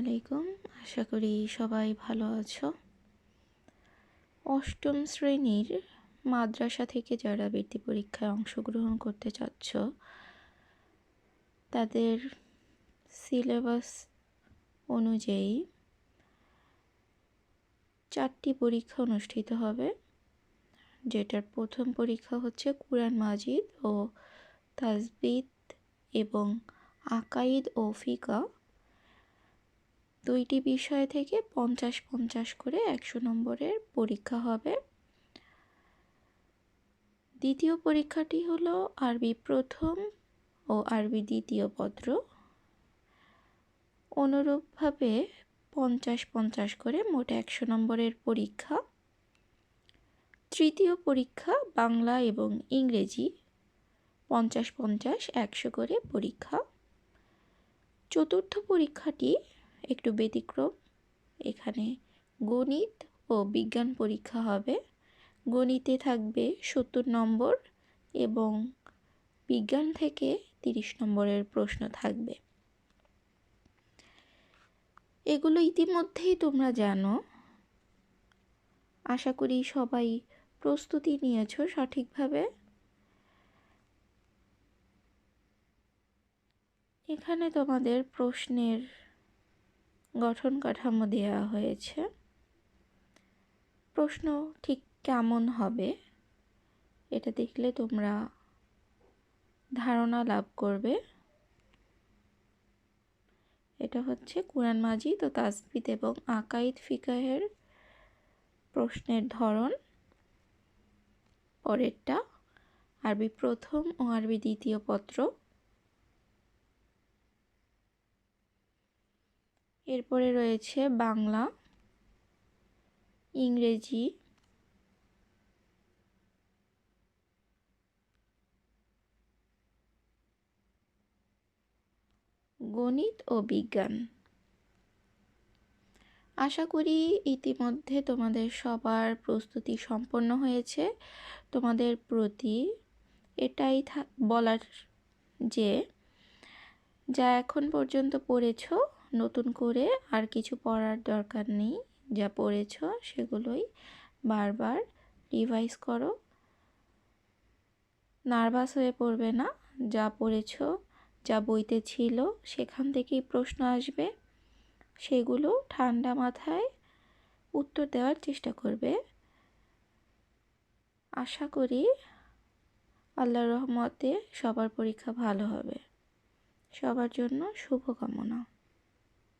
আলাইকুম। আশা করি সবাই ভালো আছো। অষ্টম শ্রেণীর মাদ্রাসা থেকে যারা বৃত্তি পরীক্ষায় অংশগ্রহণ করতে চাচ্ছ, তাদের সিলেবাস অনুযায়ী 4টি পরীক্ষা অনুষ্ঠিত হবে। যেটার প্রথম পরীক্ষা হচ্ছে কুরআন মাজিদ ও তাজবিদ এবং আকাইদ ও ফিকা। 2টি বিষয় থেকে 50-50 করে 100 নম্বরের পরীক্ষা হবে। দ্বিতীয় পরীক্ষাটি হলো আরবি প্রথম ও আরবি দ্বিতীয় পত্র। অনুরূপভাবে 50-50 করে মোট 100 নম্বরের পরীক্ষা। তৃতীয় পরীক্ষা বাংলা এবং ইংরেজি 50-50 100 করে পরীক্ষা। চতুর্থ পরীক্ষাটি একটু ব্যতিক্রম। এখানে গণিত ও বিজ্ঞান পরীক্ষা হবে। গণিতে থাকবে 70 নম্বর এবং বিজ্ঞান থেকে 30 নম্বরের প্রশ্ন থাকবে। এগুলো ইতিমধ্যেই তোমরা জানো। আশা করি সবাই প্রস্তুতি নিয়েছো সঠিকভাবে। এখানে তোমাদের প্রশ্নের গঠন কাঠামো দেওয়া হয়েছে। প্রশ্ন ঠিক কেমন হবে এটা দেখলে তোমরা ধারণা লাভ করবে। এটা হচ্ছে কুরআন মাজিদ ও তাজবিদ এবং আকাইদ ফিকাহের প্রশ্নের ধরন। পরেরটা আরবি প্রথম ও আরবি দ্বিতীয় পত্র। এরপরে রয়েছে বাংলা, ইংরেজি, গণিত ও বিজ্ঞান। আশা করি ইতিমধ্যে তোমাদের সবার প্রস্তুতি সম্পন্ন হয়েছে। তোমাদের প্রতি এটাই বলার যে যা এখন পর্যন্ত পড়েছো নতুন করে আর কিছু পড়ার দরকার নেই। যা পড়েছো সেগুলোই বারবার রিভাইজ করো। নার্ভাস হয়ে পড়বে না। যা পড়েছো, যা বইতে ছিল সেখান থেকেই প্রশ্ন আসবে, সেগুলো ঠান্ডা মাথায় উত্তর দেওয়ার চেষ্টা করবে। আশা করি আল্লাহর রহমতে সবার পরীক্ষা ভালো হবে। সবার জন্য শুভকামনা।